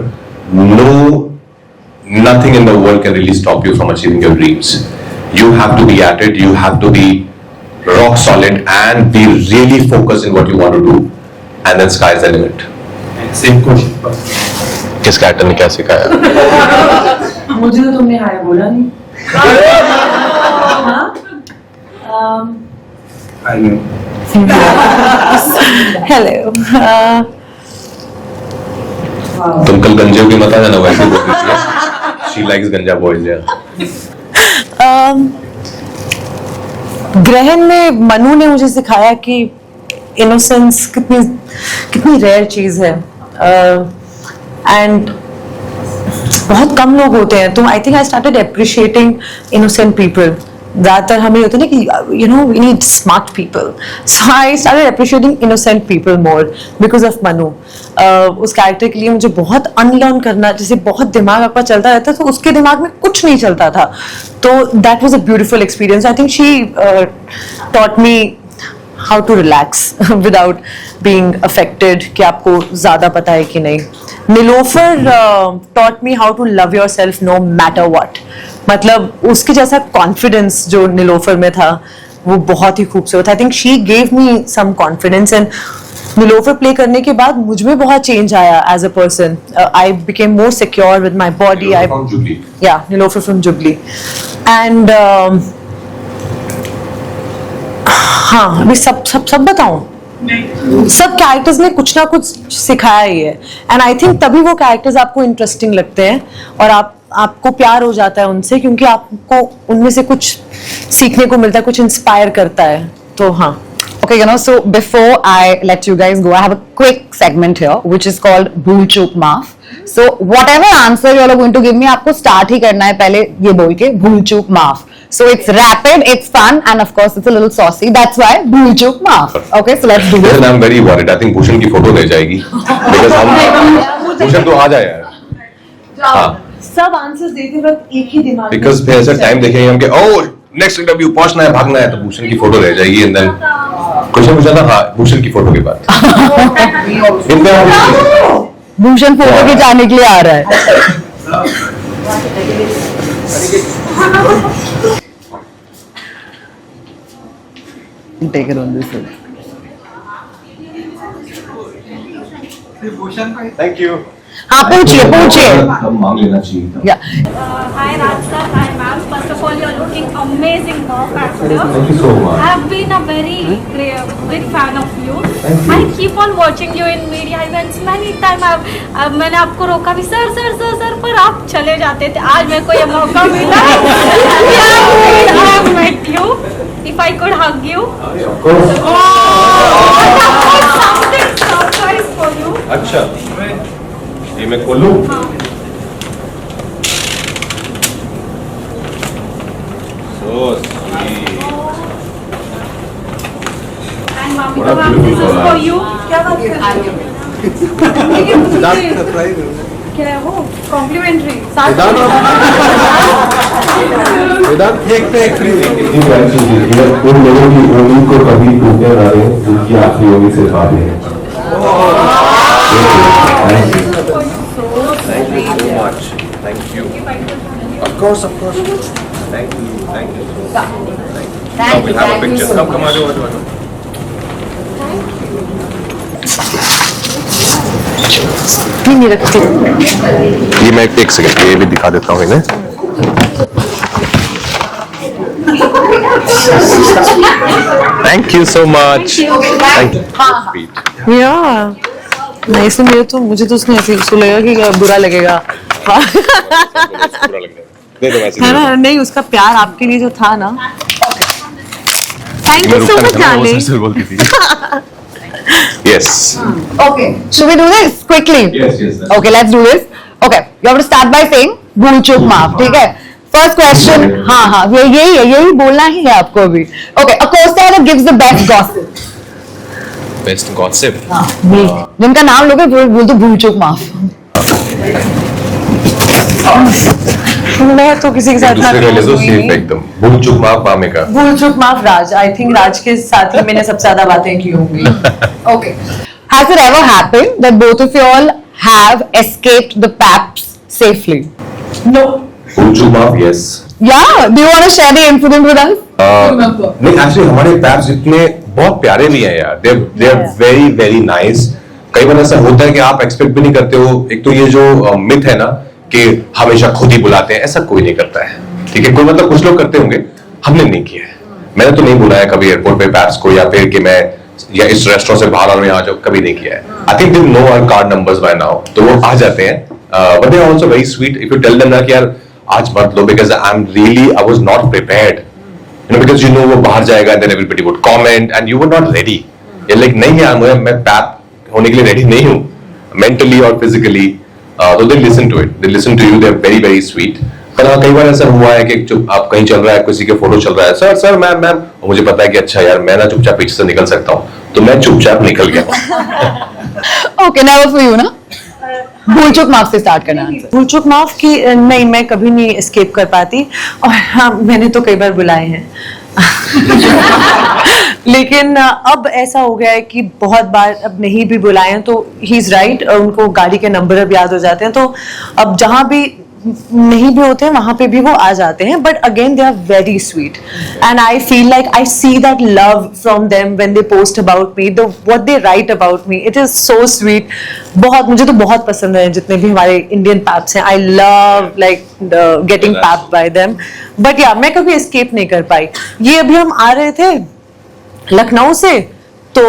nothing in the world can really stop you from achieving your dreams. You have to be at it, you have to be rock solid and be really focused in what you want to do, and then sky's the limit. Same question. किस character ने क्या सिखाया? मुझे तो तुमने हाय बोला नहीं। I know. Hello. तुम कल गंजे की मत आ जाना, वैसे बोल दीजिए। She likes गंजा boys, yeah. ग्रहण में मनु ने मुझे सिखाया कि इनोसेंस कितनी रेयर चीज है, एंड बहुत कम लोग होते हैं। तो I think I started appreciating innocent people. ज्यादातर हमें होता है ना कि you know we need smart people, so I started appreciating innocent people more because of Manu. उस कैरेक्टर के लिए मुझे बहुत अनलर्न करना, जैसे बहुत दिमाग आपका चलता रहता है तो उसके दिमाग में कुछ नहीं चलता था, तो that was a beautiful experience. I think she taught me how to relax without being affected कि आपको ज्यादा पता है कि नहीं। Nilofer taught me how to love yourself no matter what, मतलब उसके जैसा कॉन्फिडेंस जो निलोफर में था वो बहुत ही खूबसूरत। I think she gave me some confidence, and Nilofer play करने के बाद मुझ में बहुत चेंज आया as a person. I became more secure with my body. Yeah Nilofer from jubilee. And हाँ, अभी सब बताऊं? सब कैरेक्टर्स ने कुछ ना कुछ सिखाया ही है, एंड आई थिंक तभी वो कैरेक्टर्स आपको इंटरेस्टिंग लगते हैं और आपको प्यार हो जाता है उनसे, क्योंकि आपको उनमें से कुछ सीखने को मिलता है, कुछ इंस्पायर करता है। तो हाँ। Okay, so before I let you guys go, I have a quick segment here which is called Bhool Chook Maaf. So whatever answer you all are going to give me, आपको start ही करना है पहले ये बोल के Bhool Chook Maaf. So it's rapid, it's fun, and of course it's a little saucy. That's why Bhool Chook Maaf. Okay, so let's do this. I'm very worried. I think Bhushan की photo ले जाएगी because हम भूषण तो आ जाए यार। हाँ। सब answers देते वक्त एक ही दिमाग में। Because फिर ऐसा टाइम देखेंगे हम कि ओह नेक्स्ट इंटरव्यू पहुंचना है, भागना है, तो भूषण की फोटो रह जाएगी, एंड देन क्वेश्चन पूछा था। हाँ, भूषण की फोटो के बाद भूषण फोटो खिंचाने के लिए आ रहा है। Take it on this side. Thank you. हाँ, पूछिए। मांग लेना चाहिए था। Yeah. Hi Raj sir, hi ma'am. First of all, you're looking amazing, mom actor. Thank you so much. I have been a very big fan of you. Thank you. I keep on watching you in media events. Many time मैंने आपको रोका भी, sir पर आप चले जाते थे। आज मेरे को ये मौका मिला। I have met you. If I could hug you. Of course. Something surprise for you. अच्छा, ये मैं खोलूं? So sweet. And mommy, तो ma'am, this is for you. क्या बात कर रही हो? क्या है वो? Complimentary. उन लोगों की उम्मीद को कभी टूटे ना रहे जिनकी आखिरी उम्मीद से खाते हैं। Thank you so much. Thank you. Of course. Thank you so much. Now we'll have a picture. Come on. नहीं रखती। ये मैं एक सेकंड ये भी दिखा देता हूँ इन्हें। Thank you so much. Thank you. Nice. मुझे तो उसने ऐसे लगेगा कि बुरा लगेगा है ना? नहीं, उसका प्यार आपके लिए जो था ना। Thank you so much darling. Yes. Okay, should we do this quickly? Yes. Okay, let's do this. Okay, you have to start by saying Bhool Chook Maaf. ठीक है? फर्स्ट क्वेश्चन, हाँ यही बोलना ही है आपको अभी. Okay, a co-star that gives the best gossip. Best gossip. जिनका नाम लोगे बोल दो भूल चूक माफ. मैं तो किसी के साथ दूसरे का ले दो सेफ एकदम. भूल चूक माफ मामे का. भूल चूक माफ राज. आई थिंक राज के साथ ही मैंने सबसे ज्यादा बातें की होंगी. Okay. Has it ever happened that both of you all have escaped the PAPs safely? No. भूल चूक माफ, yes. Yeah. Do you want to share the incident with us? नहीं, एक्चुअली हमारे पैप्स इतने बहुत प्यारे भी हैं यार. They are very very nice. कई बार ऐसा होता है कि आप एक्सपेक्ट भी नहीं करते हो. एक तो ये जो मिथ है ना कि हमेशा खुद ही बुलाते हैं, ऐसा कोई नहीं करता है. ठीक है, कोई मतलब कुछ लोग करते होंगे, हमने नहीं किया है. मैंने तो नहीं बुलाया कभी एयरपोर्ट पे पैप्स को, या फिर कि मैं या इस रेस्टोरेंट से बाहर और यहाँ जाओ, कभी नहीं किया है. I think they know our card numbers by now, तो वो आ जाते हैं. But they are also very sweet. If you tell them ना कि यार आज मत लो, because I was not prepared, you know, because you know वो बाहर जाएगा and then everybody would comment and you were not ready. You're like नहीं यार मैं पैप होने के लिए रेडी नहीं हूँ mentally और physically. So they listen to it. They listen to you. They're very very sweet. पर हाँ, कई बार ऐसा हुआ है कि चुप आप कहीं चल रहा है, किसी के फोटो चल रहा है, सर मैम मुझे पता है कि अच्छा यार मैं ना चुपचाप पीछे से निकल सकता हूँ, तो मैं चुपचाप निकल गया. Okay, never for you ना. भूल चूक माफ से स्टार्ट करना. भूल चूक माफ की नहीं, मैं कभी नहीं एस्केप कर पाती. और हाँ, मैंने तो कई बार बुलाए हैं. लेकिन अब ऐसा हो गया है कि बहुत बार अब नहीं भी बुलाए हैं तो ही इज राइट. उनको गाड़ी के नंबर अब याद हो जाते हैं, तो अब जहां भी नहीं भी होते हैं वहां पे भी वो आ जाते हैं. But again they are very sweet and I feel like I see that love from them when they post about me, the what they write about me. It is so sweet. बहुत, मुझे तो बहुत पसंद है जितने भी हमारे Indian paps हैं. I love like getting pap by them. But yeah मैं कभी एस्केप नहीं कर पाई. ये अभी हम आ रहे थे लखनऊ से, तो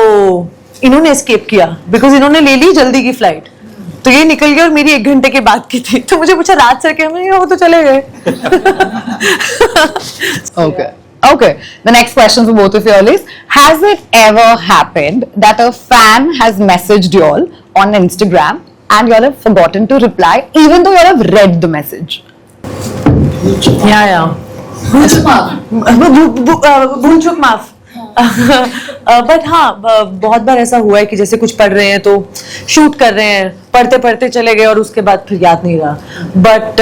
इन्होंने एस्केप किया बिकॉज इन्होंने ले ली जल्दी की फ्लाइट, तो ये निकल गया और मेरी 1 घंटे के बाद की थी. तो मुझे पूछा राज सर के, मैंने वो तो चले गए. Okay. The next question for both of you all is: has it ever happened that a fan has messaged you all on Instagram and you all have forgotten to reply, even though you all have read the message? Yeah. भूल चूक माफ. But हाँ, बहुत बार ऐसा हुआ है कि जैसे कुछ पढ़ रहे हैं तो शूट कर रहे हैं, पढ़ते पढ़ते चले गए और उसके बाद फिर याद नहीं रहा. बट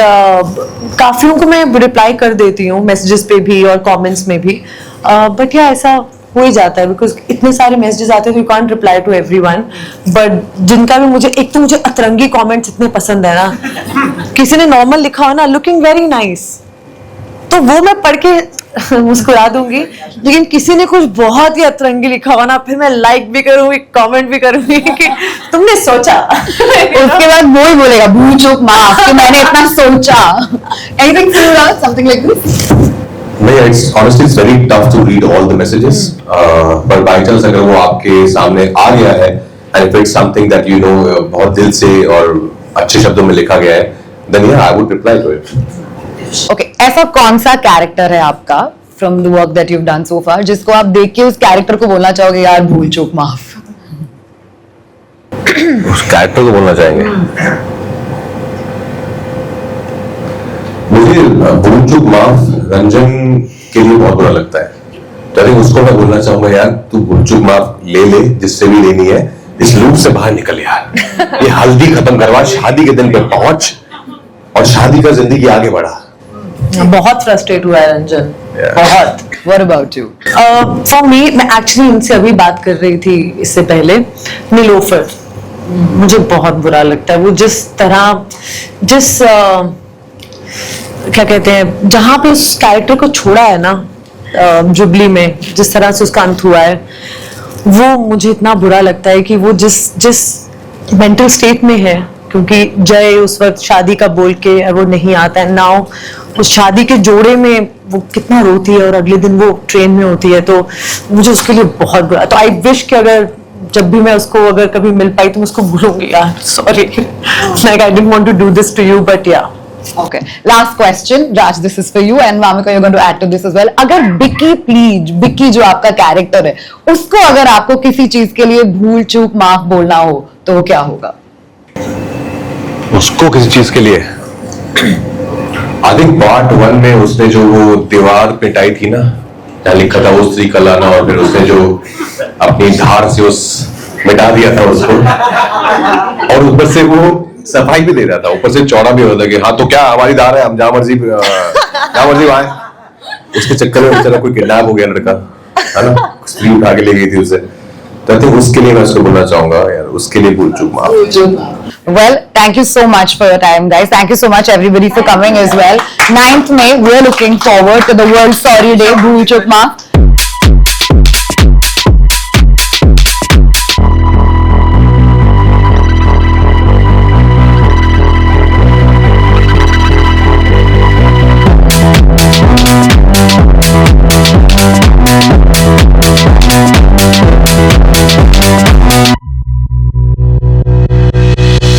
काफियों को मैं रिप्लाई कर देती हूँ मैसेजेस पे भी और कमेंट्स में भी. बट या ऐसा हो ही जाता है बिकॉज इतने सारे मैसेजेस आते हैं, तो you can't reply to everyone. But जिनका भी मुझे, एक तो मुझे अतरंगी कमेंट्स इतने पसंद है ना. किसी ने नॉर्मल लिखा हो ना, लुकिंग वेरी नाइस, तो वो मैं पढ़ के मुस्कुरा दूंगी. लेकिन किसी ने कुछ बहुत ही अतरंगी लिखा हो ना, फिर मैं लाइक भी करूंगी, कमेंट भी करूंगी कि तुमने सोचा. उसके बाद वो ही बोलेगा भूल चूक माफ कि मैंने इतना सोचा. Anything similar, something like this? नहीं, it's very tough to read all the messages. पर by chance अगर वो आपके सामने आ गया है and if it's something that you know बहुत दिल से और अच्छे शब्दों में लिखा गया है, then yeah, I would reply to it. Okay, ऐसा कौन सा कैरेक्टर है आपका from the work that you've done so far जिसको आप देख के उस कैरेक्टर को बोलना चाहोगे यार भूल चूक माफ? उस कैरेक्टर को बोलना चाहेंगे? मुझे भूल चूक माफ रंजन के लिए बहुत बुरा लगता है, तो उसको मैं बोलना चाहूंगा यार तू भूल चूक माफ ले जिससे भी लेनी है, इस लूप से बाहर निकल यार. ये हल्दी खत्म करवा, शादी के दिन पे पहुंच और शादी का जिंदगी आगे बढ़ा. बहुत फ्रस्ट्रेट हुआ है रंजन, बहुत. What about you? For me, मैं एक्चुअली इनसे अभी बात कर रही थी इससे पहले. नीलोफर मुझे बहुत बुरा लगता है. वो जिस तरह क्या कहते हैं, जहां पे उस कैरेक्टर को छोड़ा है ना जुबली में, जिस तरह से उसका अंत हुआ है, वो मुझे इतना बुरा लगता है कि वो जिस मेंटल स्टेट में है, क्योंकि जय उस वक्त शादी का बोल के वो नहीं आता है. नाउ उस शादी के जोड़े में वो कितना रोती है और अगले दिन वो ट्रेन में होती है, तो मुझे उसके लिए बहुत बुरा. तो आई विश कि अगर जब भी मैं उसको अगर कभी मिल पाई तो मैं उसको भूलूंगी यार. Sorry, like I didn't want to do this to you, but yeah. Okay, last question, Raj, this is for you and Vamika, you're going to add to this as well. अगर बिक्की जो आपका कैरेक्टर है, उसको अगर आपको किसी चीज के लिए भूल चूक माफ बोलना हो तो वो क्या होगा? उसको किसी चीज के लिए आई थिंक पार्ट 1 में उसने जो वो दीवार पिटाई थी ना, जहाँ लिखा था वो स्त्री कलाना, और फिर उसने जो अपनी धार से उस मिटा दिया था उसको, और ऊपर से वो सफाई भी दे रहा था, ऊपर से चौड़ा भी होता कि हाँ तो क्या हमारी धार है, हम जहाँ मर्जी वहां। उसके चक्कर में बेचारा कोई किडनैप हो गया लड़का, है ना, स्त्री उठा के ले गई थी उसे। तो उसके लिए मैं उसको बोलना चाहूंगा यार, उसके लिए भूल चूक माफ। Well, thank you so much for your time, guys. Thank you so much, everybody, for coming as well. 9th May, we're looking forward to the World Sorry Day, Bhool Chuk Maaf.